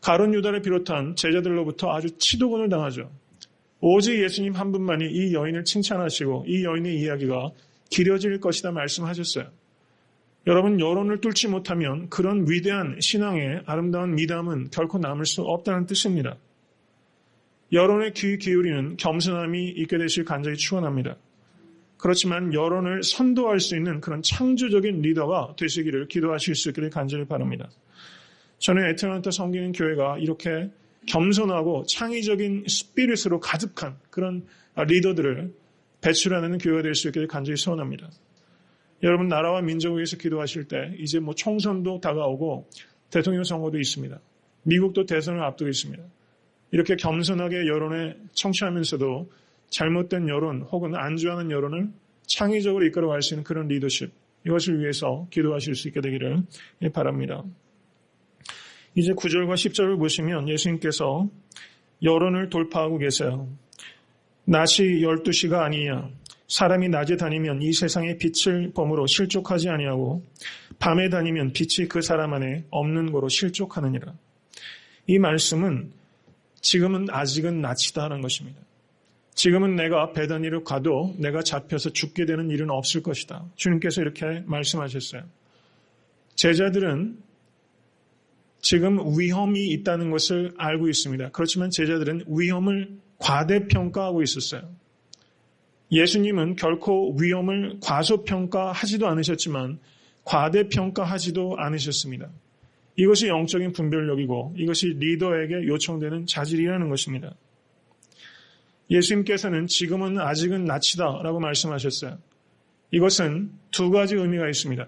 S1: 가룟 유다를 비롯한 제자들로부터 아주 치도곤을 당하죠. 오직 예수님 한 분만이 이 여인을 칭찬하시고 이 여인의 이야기가 길어질 것이다 말씀하셨어요. 여러분, 여론을 뚫지 못하면 그런 위대한 신앙의 아름다운 미담은 결코 남을 수 없다는 뜻입니다. 여론에 귀 기울이는 겸손함이 있게 되실 간절히 축원합니다. 그렇지만 여론을 선도할 수 있는 그런 창조적인 리더가 되시기를 기도하실 수 있기를 간절히 바랍니다. 저는 애틀랜타 섬기는 교회가 이렇게 겸손하고 창의적인 스피릿으로 가득한 그런 리더들을 배출하는 교회가 될 수 있기를 간절히 소원합니다. 여러분, 나라와 민족을 위해서 기도하실 때 이제 총선도 다가오고 대통령 선거도 있습니다. 미국도 대선을 앞두고 있습니다. 이렇게 겸손하게 여론에 청취하면서도 잘못된 여론 혹은 안주하는 여론을 창의적으로 이끌어갈 수 있는 그런 리더십, 이것을 위해서 기도하실 수 있게 되기를 바랍니다. 이제 9절과 10절을 보시면 예수님께서 여론을 돌파하고 계세요. 낮이 12시가 아니냐. 사람이 낮에 다니면 이 세상의 빛을 범으로 실족하지 아니하고 밤에 다니면 빛이 그 사람 안에 없는 거로 실족하느니라. 이 말씀은 지금은 아직은 낮이다라는 것입니다. 지금은 내가 베다니로 가도 내가 잡혀서 죽게 되는 일은 없을 것이다. 주님께서 이렇게 말씀하셨어요. 제자들은 지금 위험이 있다는 것을 알고 있습니다. 그렇지만 제자들은 위험을 과대평가하고 있었어요. 예수님은 결코 위험을 과소평가하지도 않으셨지만 과대평가하지도 않으셨습니다. 이것이 영적인 분별력이고 이것이 리더에게 요청되는 자질이라는 것입니다. 예수님께서는 지금은 아직은 낮이다라고 말씀하셨어요. 이것은 두 가지 의미가 있습니다.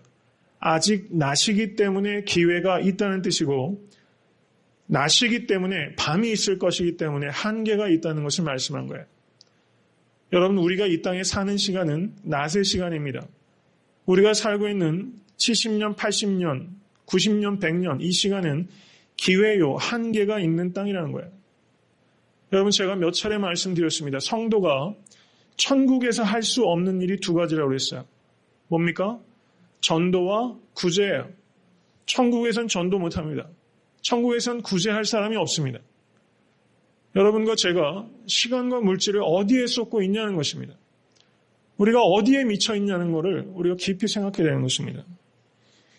S1: 아직 낮이기 때문에 기회가 있다는 뜻이고 낮이기 때문에 밤이 있을 것이기 때문에 한계가 있다는 것을 말씀한 거예요. 여러분, 우리가 이 땅에 사는 시간은 낮의 시간입니다. 우리가 살고 있는 70년, 80년, 90년, 100년 이 시간은 기회요, 한계가 있는 땅이라는 거예요. 여러분, 제가 몇 차례 말씀드렸습니다. 성도가 천국에서 할 수 없는 일이 두 가지라고 그랬어요. 뭡니까? 전도와 구제예요. 천국에선 전도 못합니다. 천국에선 구제할 사람이 없습니다. 여러분과 제가 시간과 물질을 어디에 쏟고 있냐는 것입니다. 우리가 어디에 미쳐 있냐는 것을 우리가 깊이 생각해야 되는 것입니다.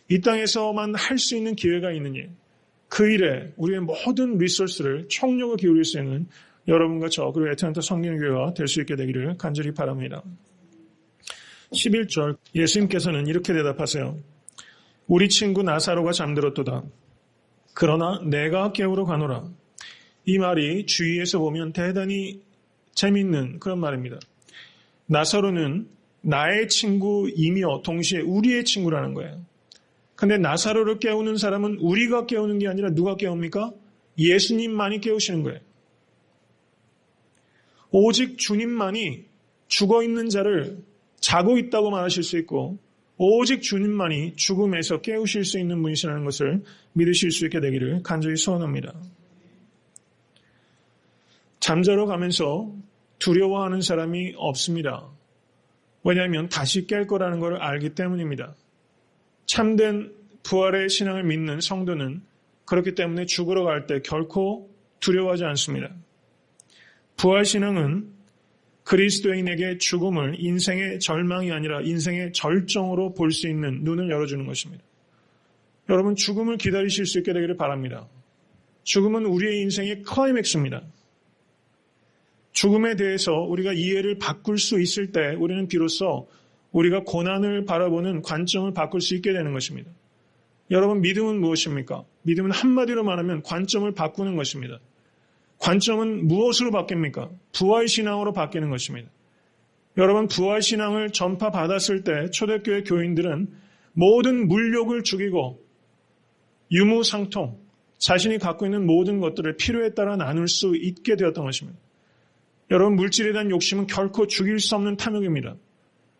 S1: 이 땅에서만 할 수 있는 기회가 있느니 그 일에 우리의 모든 리소스를 총력을 기울일 수 있는 여러분과 저 그리고 애틀랜타 성경교회가 될 수 있게 되기를 간절히 바랍니다. 11절 예수님께서는 이렇게 대답하세요. 우리 친구 나사로가 잠들었도다. 그러나 내가 깨우러 가노라. 이 말이 주위에서 보면 대단히 재미있는 그런 말입니다. 나사로는 나의 친구이며 동시에 우리의 친구라는 거예요. 근데 나사로를 깨우는 사람은 우리가 깨우는 게 아니라 누가 깨웁니까? 예수님만이 깨우시는 거예요. 오직 주님만이 죽어있는 자를 자고 있다고 말하실 수 있고 오직 주님만이 죽음에서 깨우실 수 있는 분이시라는 것을 믿으실 수 있게 되기를 간절히 소원합니다. 잠자러 가면서 두려워하는 사람이 없습니다. 왜냐하면 다시 깰 거라는 것을 알기 때문입니다. 참된 부활의 신앙을 믿는 성도는 그렇기 때문에 죽으러 갈 때 결코 두려워하지 않습니다. 부활신앙은 그리스도인에게 죽음을 인생의 절망이 아니라 인생의 절정으로 볼 수 있는 눈을 열어주는 것입니다. 여러분, 죽음을 기다리실 수 있게 되기를 바랍니다. 죽음은 우리의 인생의 클라이맥스입니다. 죽음에 대해서 우리가 이해를 바꿀 수 있을 때 우리는 비로소 우리가 고난을 바라보는 관점을 바꿀 수 있게 되는 것입니다. 여러분, 믿음은 무엇입니까? 믿음은 한마디로 말하면 관점을 바꾸는 것입니다. 관점은 무엇으로 바뀝니까? 부활신앙으로 바뀌는 것입니다. 여러분, 부활신앙을 전파받았을 때 초대교회 교인들은 모든 물욕을 죽이고 유무상통, 자신이 갖고 있는 모든 것들을 필요에 따라 나눌 수 있게 되었던 것입니다. 여러분, 물질에 대한 욕심은 결코 죽일 수 없는 탐욕입니다.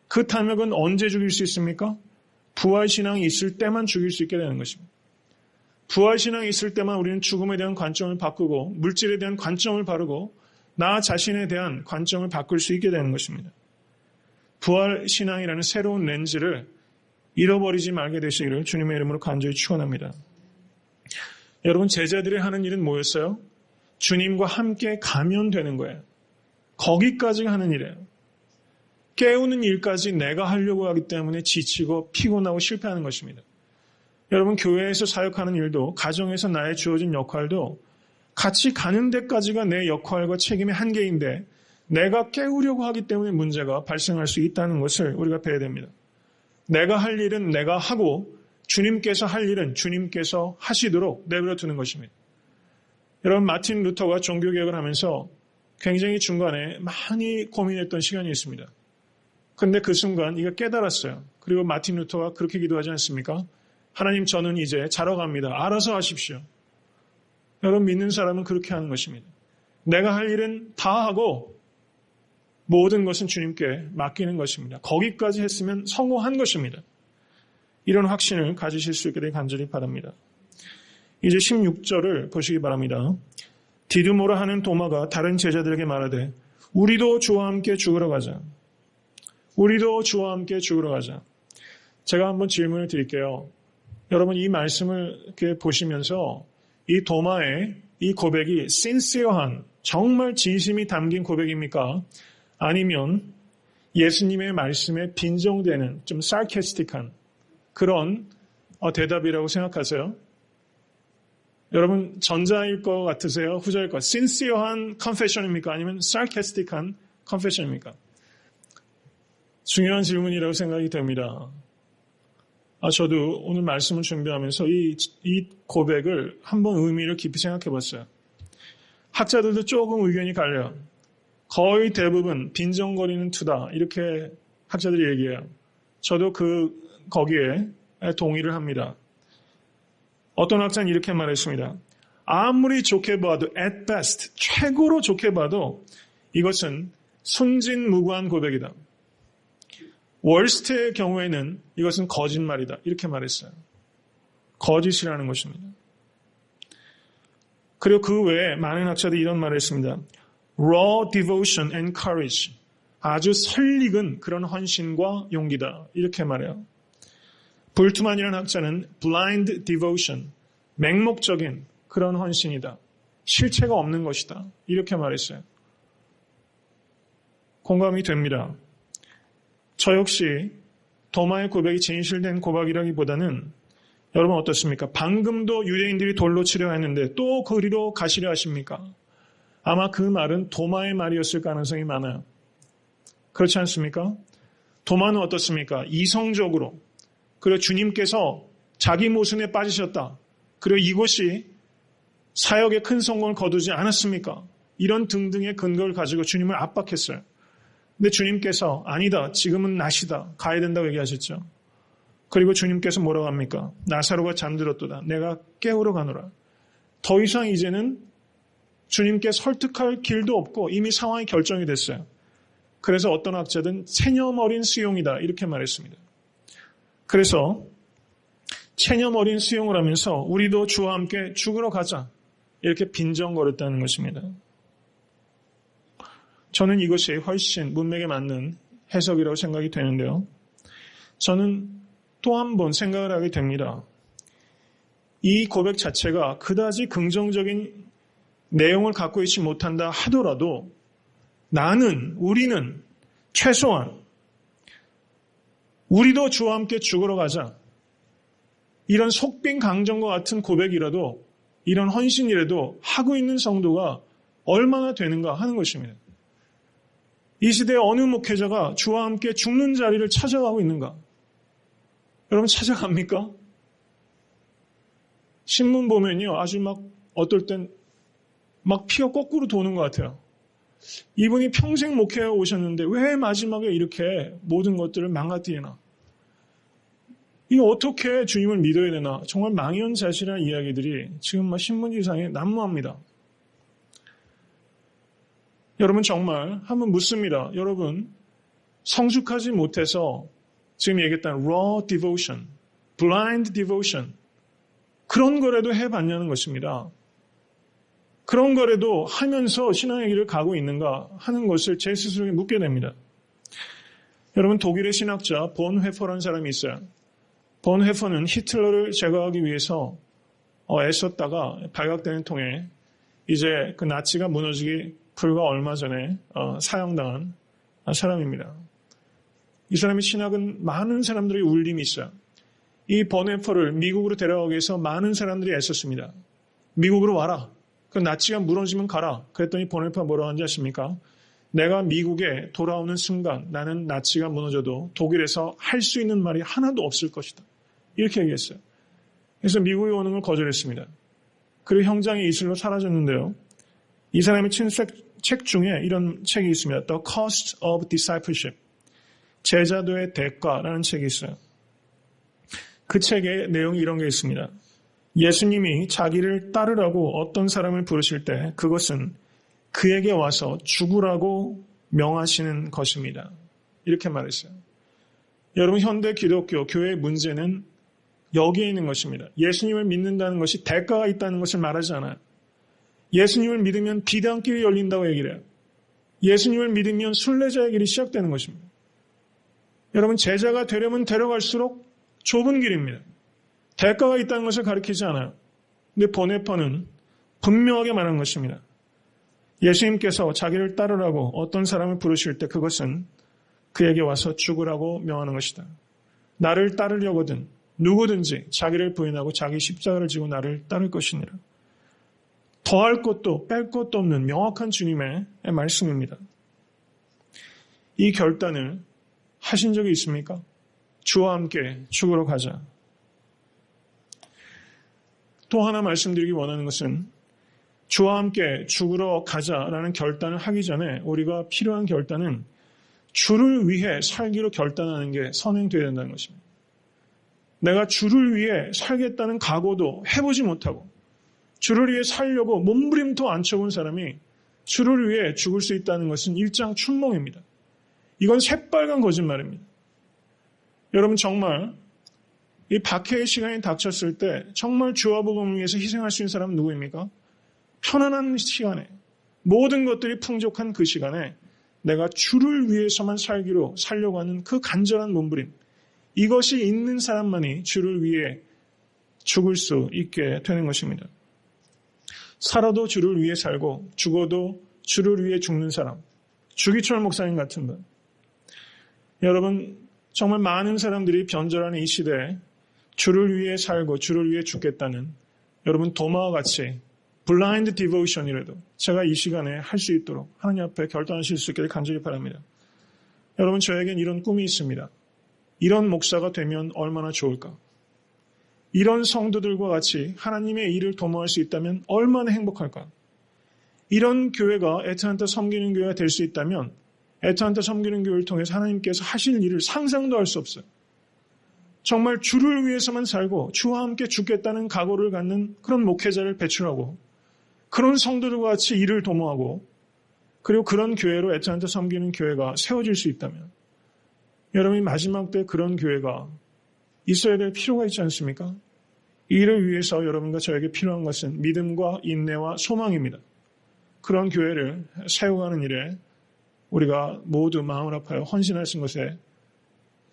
S1: 그 탐욕은 언제 죽일 수 있습니까? 부활신앙이 있을 때만 죽일 수 있게 되는 것입니다. 부활신앙이 있을 때만 우리는 죽음에 대한 관점을 바꾸고 물질에 대한 관점을 바르고 나 자신에 대한 관점을 바꿀 수 있게 되는 것입니다. 부활신앙이라는 새로운 렌즈를 잃어버리지 말게 되시기를 주님의 이름으로 간절히 축원합니다. 여러분, 제자들이 하는 일은 뭐였어요? 주님과 함께 가면 되는 거예요. 거기까지 하는 일이에요. 깨우는 일까지 내가 하려고 하기 때문에 지치고 피곤하고 실패하는 것입니다. 여러분, 교회에서 사역하는 일도 가정에서 나의 주어진 역할도 같이 가는 데까지가 내 역할과 책임의 한계인데 내가 깨우려고 하기 때문에 문제가 발생할 수 있다는 것을 우리가 배워야 됩니다. 내가 할 일은 내가 하고 주님께서 할 일은 주님께서 하시도록 내버려 두는 것입니다. 여러분, 마틴 루터가 종교개혁을 하면서 굉장히 중간에 많이 고민했던 시간이 있습니다. 근데 그 순간 이거 깨달았어요. 그리고 마틴 루터가 그렇게 기도하지 않습니까? 하나님, 저는 이제 자러 갑니다. 알아서 하십시오. 여러분, 믿는 사람은 그렇게 하는 것입니다. 내가 할 일은 다 하고 모든 것은 주님께 맡기는 것입니다. 거기까지 했으면 성공한 것입니다. 이런 확신을 가지실 수 있게 되길 간절히 바랍니다. 이제 16절을 보시기 바랍니다. 디두모라 하는 도마가 다른 제자들에게 말하되 우리도 주와 함께 죽으러 가자. 우리도 주와 함께 죽으러 가자. 제가 한번 질문을 드릴게요. 여러분, 이 말씀을 이렇게 보시면서 이 도마의 이 고백이 신시어한 정말 진심이 담긴 고백입니까? 아니면 예수님의 말씀에 빈정되는 좀 sarcastic한 그런 대답이라고 생각하세요? 여러분, 전자일 것 같으세요? 후자일 것? 신시어한 confession입니까? 아니면 sarcastic한 confession입니까? 중요한 질문이라고 생각이 됩니다. 저도 오늘 말씀을 준비하면서 이 고백을 한번 의미를 깊이 생각해 봤어요. 학자들도 조금 의견이 갈려요. 거의 대부분 빈정거리는 투다, 이렇게 학자들이 얘기해요. 저도 거기에 동의를 합니다. 어떤 학자는 이렇게 말했습니다. 아무리 좋게 봐도 at best, 최고로 좋게 봐도 이것은 순진무구한 고백이다. 월스트의 경우에는 이것은 거짓말이다, 이렇게 말했어요. 거짓이라는 것입니다. 그리고 그 외에 많은 학자들이 이런 말을 했습니다. Raw devotion and courage. 아주 설익은 그런 헌신과 용기다, 이렇게 말해요. 볼트만이라는 학자는 blind devotion, 맹목적인 그런 헌신이다, 실체가 없는 것이다, 이렇게 말했어요. 공감이 됩니다. 저 역시 도마의 고백이 진실된 고백이라기보다는 여러분 어떻습니까? 방금도 유대인들이 돌로 치려 했는데 또 그리로 가시려 하십니까? 아마 그 말은 도마의 말이었을 가능성이 많아요. 그렇지 않습니까? 도마는 어떻습니까? 이성적으로, 그리고 주님께서 자기 모순에 빠지셨다, 그리고 이것이 사역에 큰 성공을 거두지 않았습니까? 이런 등등의 근거를 가지고 주님을 압박했어요. 근데 주님께서 아니다, 지금은 낮이다, 가야 된다고 얘기하셨죠. 그리고 주님께서 뭐라고 합니까? 나사로가 잠들었도다. 내가 깨우러 가노라. 더 이상 이제는 주님께 설득할 길도 없고 이미 상황이 결정이 됐어요. 그래서 어떤 학자들은 체념어린 수용이다 이렇게 말했습니다. 그래서 체념어린 수용을 하면서 우리도 주와 함께 죽으러 가자 이렇게 빈정거렸다는 것입니다. 저는 이것이 훨씬 문맥에 맞는 해석이라고 생각이 되는데요. 저는 또 한 번 생각을 하게 됩니다. 이 고백 자체가 그다지 긍정적인 내용을 갖고 있지 못한다 하더라도 우리는 최소한 우리도 주와 함께 죽으러 가자. 이런 속빈 강정과 같은 고백이라도 이런 헌신이라도 하고 있는 성도가 얼마나 되는가 하는 것입니다. 이 시대에 어느 목회자가 주와 함께 죽는 자리를 찾아가고 있는가? 여러분 찾아갑니까? 신문 보면요. 아주 막 어떨 땐 막 피가 거꾸로 도는 것 같아요. 이분이 평생 목회해 오셨는데 왜 마지막에 이렇게 모든 것들을 망가뜨리나? 이거 어떻게 주님을 믿어야 되나? 정말 망연자실한 이야기들이 지금 막 신문지상에 난무합니다. 여러분 정말 한번 묻습니다. 여러분 성숙하지 못해서 지금 얘기했던 raw devotion, blind devotion 그런 거라도 해봤냐는 것입니다. 그런 거라도 하면서 신앙의 길을 가고 있는가 하는 것을 제 스스로에게 묻게 됩니다. 여러분 독일의 신학자 본 회퍼라는 사람이 있어요. 본 회퍼는 히틀러를 제거하기 위해서 애썼다가 발각되는 통에 이제 그 나치가 무너지기 불과 얼마 전에 사형당한 사람입니다. 이 사람의 신학은 많은 사람들의 울림이 있어요. 이 본 회퍼를 미국으로 데려가기 위해서 많은 사람들이 애썼습니다. 미국으로 와라. 그 나치가 무너지면 가라. 그랬더니 본 회퍼가 뭐라고 하는지 아십니까? 내가 미국에 돌아오는 순간 나는 나치가 무너져도 독일에서 할 수 있는 말이 하나도 없을 것이다. 이렇게 얘기했어요. 그래서 미국에 오는 걸 거절했습니다. 그리고 형장이 이슬로 사라졌는데요. 이 사람의 책 중에 이런 책이 있습니다. The Cost of Discipleship. 제자도의 대가라는 책이 있어요. 그 책의 내용이 이런 게 있습니다. 예수님이 자기를 따르라고 어떤 사람을 부르실 때 그것은 그에게 와서 죽으라고 명하시는 것입니다. 이렇게 말했어요. 여러분 현대 기독교 교회의 문제는 여기에 있는 것입니다. 예수님을 믿는다는 것이 대가가 있다는 것을 말하지 않아요. 예수님을 믿으면 비단길이 열린다고 얘기를 해요. 예수님을 믿으면 순례자의 길이 시작되는 것입니다. 여러분 제자가 되려면 데려갈수록 좁은 길입니다. 대가가 있다는 것을 가리키지 않아요. 근데 보네퍼는 분명하게 말하는 것입니다. 예수님께서 자기를 따르라고 어떤 사람을 부르실 때 그것은 그에게 와서 죽으라고 명하는 것이다. 나를 따르려거든 누구든지 자기를 부인하고 자기 십자가를 지고 나를 따를 것이니라. 더할 것도 뺄 것도 없는 명확한 주님의 말씀입니다. 이 결단을 하신 적이 있습니까? 주와 함께 죽으러 가자. 또 하나 말씀드리기 원하는 것은 주와 함께 죽으러 가자라는 결단을 하기 전에 우리가 필요한 결단은 주를 위해 살기로 결단하는 게 선행되어야 된다는 것입니다. 내가 주를 위해 살겠다는 각오도 해보지 못하고 주를 위해 살려고 몸부림도 안 쳐본 사람이 주를 위해 죽을 수 있다는 것은 일장춘몽입니다. 이건 새빨간 거짓말입니다. 여러분 정말 이 박해의 시간이 닥쳤을 때 정말 주와 복음을 위해서 희생할 수 있는 사람은 누구입니까? 편안한 시간에 모든 것들이 풍족한 그 시간에 내가 주를 위해서만 살려고 하는 그 간절한 몸부림 이것이 있는 사람만이 주를 위해 죽을 수 있게 되는 것입니다. 살아도 주를 위해 살고 죽어도 주를 위해 죽는 사람 주기철 목사님 같은 분 여러분 정말 많은 사람들이 변절하는 이 시대에 주를 위해 살고 주를 위해 죽겠다는 여러분 도마와 같이 블라인드 디보션이라도 제가 이 시간에 할 수 있도록 하나님 앞에 결단하실 수 있기를 간절히 바랍니다. 여러분 저에겐 이런 꿈이 있습니다. 이런 목사가 되면 얼마나 좋을까? 이런 성도들과 같이 하나님의 일을 도모할 수 있다면 얼마나 행복할까? 이런 교회가 애타한테 섬기는 교회가 될 수 있다면 애타한테 섬기는 교회를 통해서 하나님께서 하실 일을 상상도 할 수 없어요. 정말 주를 위해서만 살고 주와 함께 죽겠다는 각오를 갖는 그런 목회자를 배출하고 그런 성도들과 같이 일을 도모하고 그리고 그런 교회로 애타한테 섬기는 교회가 세워질 수 있다면 여러분이 마지막 때 그런 교회가 있어야 될 필요가 있지 않습니까? 이를 위해서 여러분과 저에게 필요한 것은 믿음과 인내와 소망입니다. 그런 교회를 세워가는 일에 우리가 모두 마음을 아파요 헌신하신 것에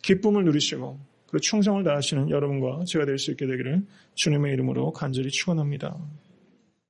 S1: 기쁨을 누리시고 그 충성을 다하시는 여러분과 제가 될 수 있게 되기를 주님의 이름으로 간절히 축원합니다.